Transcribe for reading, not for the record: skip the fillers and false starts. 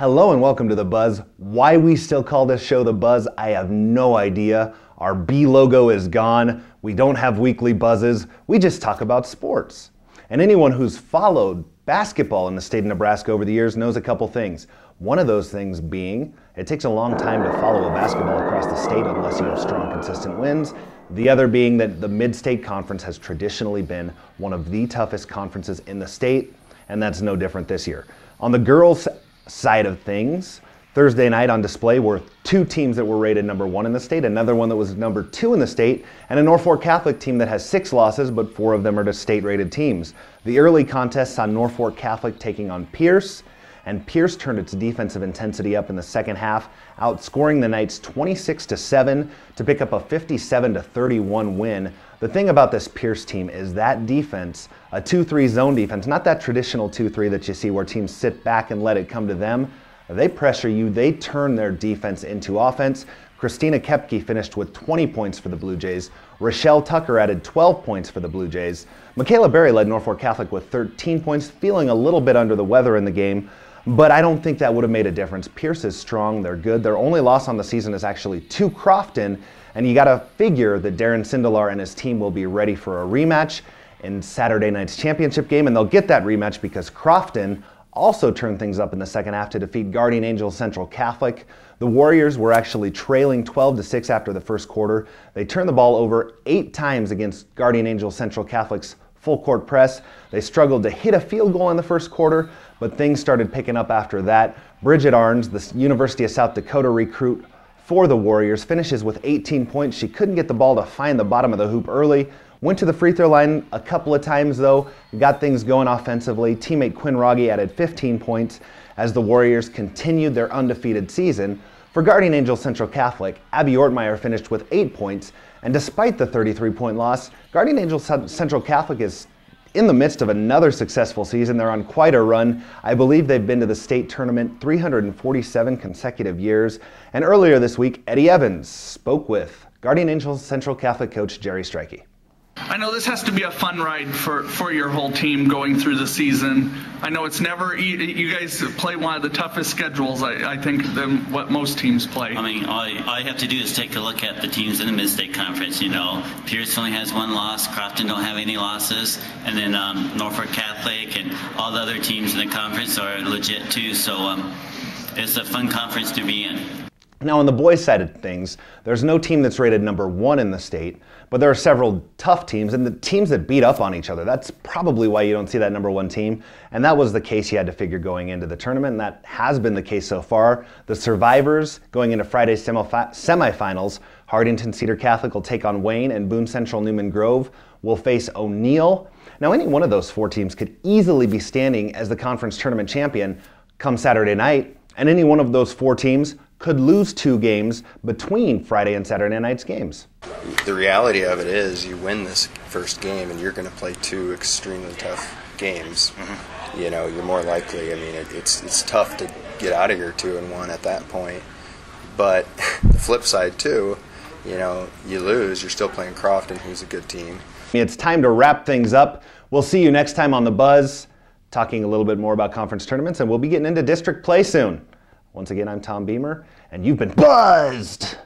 Hello and welcome to The Buzz. Why we still call this show The Buzz, I have no idea. Our B logo is gone. We don't have weekly buzzes. We just talk about sports. And anyone who's followed basketball in the state of Nebraska over the years knows a couple things. One of those things being, it takes a long time to follow a basketball across the state unless you have strong, consistent wins. The other being that the Mid-State Conference has traditionally been one of the toughest conferences in the state, and that's no different this year. On the girls' side of things, Thursday night on display were two teams that were rated number 1 in the state, another one that was number 2 in the state, and a Norfolk Catholic team that has 6 losses, but 4 of them are to state-rated teams. The early contest saw Norfolk Catholic taking on Pierce, and Pierce turned its defensive intensity up in the second half, outscoring the Knights 26-7 to pick up a 57-31 win. The thing about this Pierce team is that defense, a 2-3 zone defense, not that traditional 2-3 that you see where teams sit back and let it come to them. They pressure you, they turn their defense into offense. Christina Kepke finished with 20 points for the Bluejays. Rochelle Tucker added 12 points for the Bluejays. Michaela Berry led Norfolk Catholic with 13 points, feeling a little bit under the weather in the game, but I don't think that would have made a difference. Pierce is strong, they're good. Their only loss on the season is actually to Crofton, and you gotta figure that Darren Sindelar and his team will be ready for a rematch in Saturday night's championship game, and they'll get that rematch because Crofton also turned things up in the second half to defeat Guardian Angels Central Catholic. The Warriors were actually trailing 12-6 after the first quarter. They turned the ball over 8 times against Guardian Angels Central Catholic's full court press. They struggled to hit a field goal in the first quarter, but things started picking up after that. Bridget Arns, the University of South Dakota recruit for the Warriors, finishes with 18 points. She couldn't get the ball to find the bottom of the hoop early. Went to the free throw line a couple of times though, got things going offensively. Teammate Quinn Rogge added 15 points as the Warriors continued their undefeated season. For Guardian Angels Central Catholic, Abby Ortmeyer finished with 8 points, and despite the 33-point loss, Guardian Angels Central Catholic is in the midst of another successful season. They're on quite a run. I believe they've been to the state tournament 347 consecutive years. And earlier this week, Eddie Evans spoke with Guardian Angels Central Catholic coach Jerry Strikey. I know this has to be a fun ride for your whole team going through the season. I know it's never you guys play one of the toughest schedules, I think, than what most teams play. I mean, all you have to do is take a look at the teams in the Mid-State Conference. You know, Pierce only has 1 loss, Crofton don't have any losses, and then Norfolk Catholic and all the other teams in the conference are legit too. So it's a fun conference to be in. Now on the boys' side of things, there's no team that's rated number 1 in the state, but there are several tough teams and the teams that beat up on each other. That's probably why you don't see that number 1 team, and that was the case you had to figure going into the tournament, and that has been the case so far. The survivors going into Friday's semifinals, Hardington Cedar Catholic will take on Wayne, and Boone Central Newman Grove will face O'Neill. Now any one of those 4 teams could easily be standing as the conference tournament champion come Saturday night, and any one of those 4 teams could lose 2 games between Friday and Saturday night's games. The reality of it is you win this first game and you're going to play 2 extremely tough games. Mm-hmm. You know, you're more likely, I mean, it's tough to get out of your 2-1 at that point. But the flip side too, you know, you lose, you're still playing Crofton, who's a good team. It's time to wrap things up. We'll see you next time on The Buzz, talking a little bit more about conference tournaments, and we'll be getting into district play soon. Once again, I'm Tom Beamer, and you've been buzzed!